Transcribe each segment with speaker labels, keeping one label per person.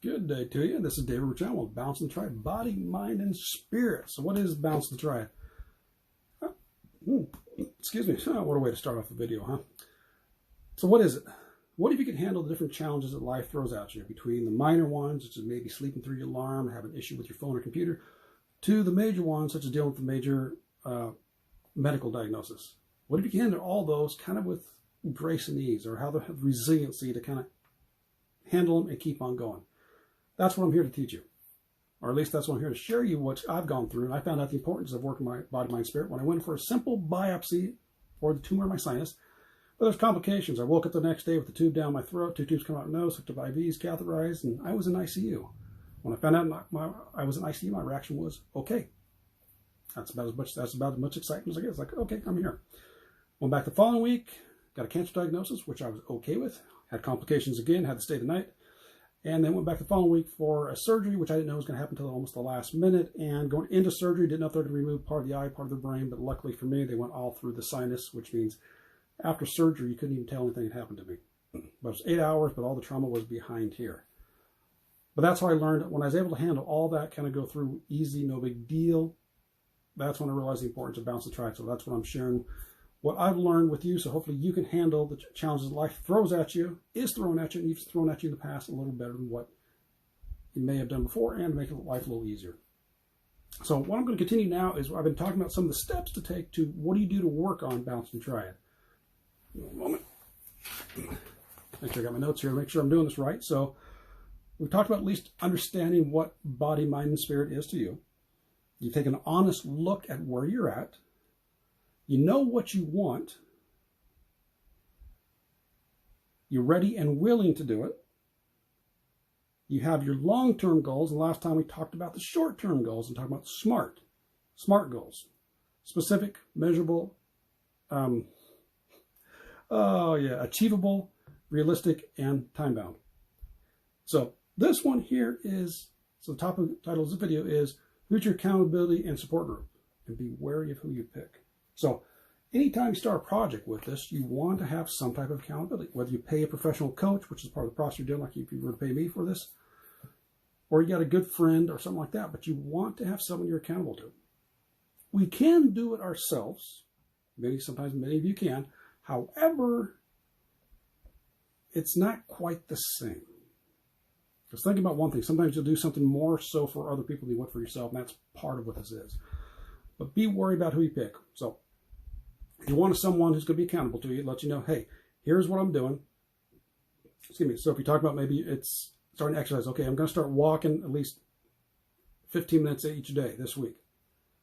Speaker 1: Good day to you. This is David Richard with Balance in the Triad, Body, Mind, and Spirit. So what is Balance in the Triad? Excuse me. What a way to start off the video, huh? So what is it? What if you can handle the different challenges that life throws at you, between the minor ones, such as maybe sleeping through your alarm, or having an issue with your phone or computer, to the major ones, such as dealing with the major medical diagnosis? What if you can handle all those kind of with grace and ease, or how to have resiliency to kind of handle them and keep on going? That's what I'm here to teach you. Or at least that's what I'm here to share you what I've gone through. And I found out the importance of working my body, mind, spirit when I went for a simple biopsy for the tumor in my sinus. But there's complications. I woke up the next day with the tube down my throat, 2 tubes come out my nose, hooked up IVs, catheterized, and I was in ICU. When I found out I was in ICU, my reaction was, okay. That's about as much excitement as I get. It's like, okay, I'm here. Went back the following week, got a cancer diagnosis, which I was okay with. Had complications again, had to stay the night. And then went back the following week for a surgery, which I didn't know was going to happen until almost the last minute. And going into surgery, didn't know if they were going to remove part of the eye, part of the brain. But luckily for me, they went all through the sinus, which means after surgery, you couldn't even tell anything had happened to me. But it was 8 hours, but all the trauma was behind here. But that's how I learned, when I was able to handle all that, kind of go through easy, no big deal, that's when I realized the importance of Balance in the Triad. So that's what I'm sharing, what I've learned with you, so hopefully you can handle the challenges life throws at you, is thrown at you, and you've thrown at you in the past a little better than what you may have done before, and make life a little easier. So what I'm going to continue now is I've been talking about some of the steps to take to what do you do to work on Balance in the Triad. One moment. Make sure I got my notes here to make sure I'm doing this right. So we've talked about at least understanding what body, mind, and spirit is to you. You take an honest look at where you're at. You know what you want. You're ready and willing to do it. You have your long-term goals. And last time we talked about the short-term goals and talked about SMART goals. Specific, measurable, achievable, realistic, and time-bound. So this one here is, so the top of the title of the video is Future Accountability and Support Group. And be wary of who you pick. So anytime you start a project with this, you want to have some type of accountability. Whether you pay a professional coach, which is part of the process you're doing, like if you were to pay me for this, or you got a good friend or something like that, but you want to have someone you're accountable to. We can do it ourselves. Sometimes many of you can. However, it's not quite the same. Because think about one thing. Sometimes you'll do something more so for other people than you would for yourself, and that's part of what this is. But be worried about who you pick. So if you want someone who's going to be accountable to you, let you know, hey, here's what I'm doing. Excuse me. So if you talk about maybe it's starting to exercise, okay, I'm going to start walking at least 15 minutes each day this week.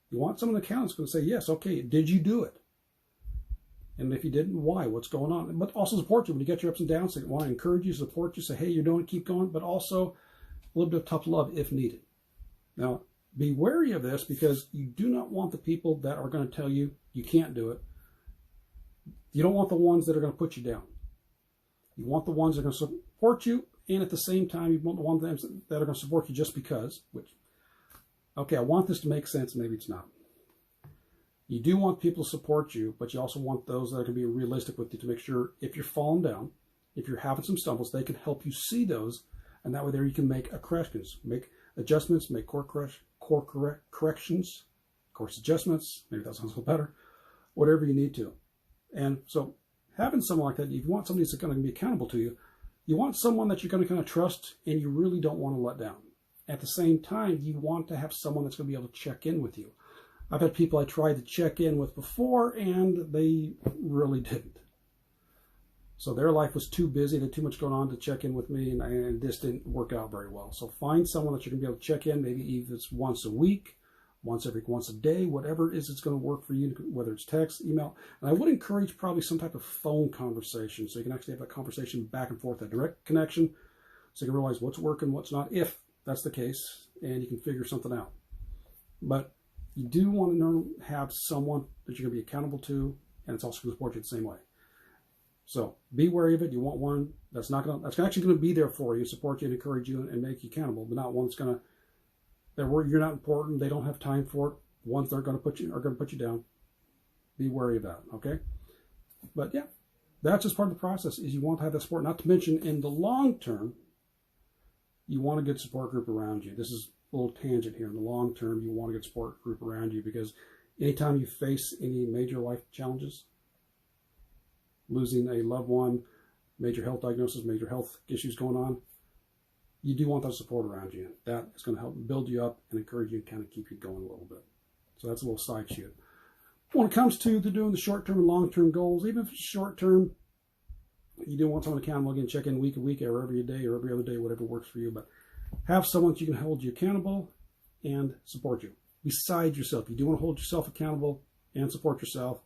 Speaker 1: You want someone accountable who's going to say, yes, okay, did you do it? And if you didn't, why? What's going on? But also support you when you get your ups and downs. They want to encourage you, support you, say, hey, you're doing it, keep going, but also a little bit of tough love if needed. Now, be wary of this, because you do not want the people that are going to tell you you can't do it. You don't want the ones that are going to put you down. You want the ones that are going to support you, and at the same time, you want the ones that are going to support you just because, which, okay, I want this to make sense, maybe it's not. You do want people to support you, but you also want those that are going to be realistic with you to make sure if you're falling down, if you're having some stumbles, they can help you see those, and that way there you can make corrections, make adjustments, make corrections, course adjustments, maybe that sounds a little better, whatever you need to. And so having someone like that, if you want somebody that's going to be accountable to you, you want someone that you're going to kind of trust and you really don't want to let down. At the same time, you want to have someone that's going to be able to check in with you. I've had people I tried to check in with before, and they really didn't. So their life was too busy, they had too much going on to check in with me, and this didn't work out very well. So find someone that you're going to be able to check in, maybe even if it's once a week, once a day, whatever it is, it's going to work for you, whether it's text, email. And I would encourage probably some type of phone conversation, so you can actually have that conversation back and forth, a direct connection, so you can realize what's working, what's not, if that's the case, and you can figure something out. But you do want to have someone that you're going to be accountable to, and it's also going to support you the same way. So be wary of it. You want one that's actually going to be there for you, support you, and encourage you, and make you accountable, but not one that's going to, you're not important, they don't have time for it. Ones that are going to put you down. Be wary of that, okay? But yeah, that's just part of the process, is you want to have that support. Not to mention, in the long term, you want a good support group around you. This is a little tangent here. In the long term, you want a good support group around you, because anytime you face any major life challenges, losing a loved one, major health diagnosis, major health issues going on, you do want that support around you. That is going to help build you up and encourage you and kind of keep you going a little bit. So that's a little side shoot. When it comes to doing the short-term and long-term goals, even if it's short-term, you do want someone accountable. Again, check in week to week or every day or every other day, whatever works for you. But have someone that you can hold you accountable and support you. Besides yourself, you do want to hold yourself accountable and support yourself,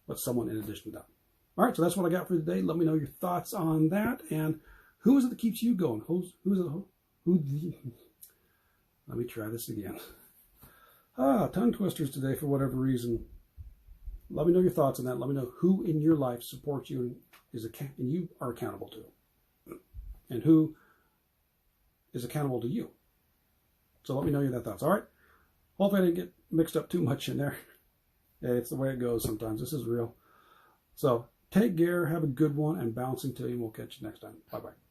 Speaker 1: but someone in addition to that. All right, so that's what I got for today. Let me know your thoughts on that. And who is it that keeps you going? Let me try this again. Tongue twisters today for whatever reason. Let me know your thoughts on that. Let me know who in your life supports you and you are accountable to, and who is accountable to you. So let me know your thoughts. All right. Hopefully I didn't get mixed up too much in there. It's the way it goes sometimes. This is real. So take care. Have a good one, and bouncing to you. And we'll catch you next time. Bye bye.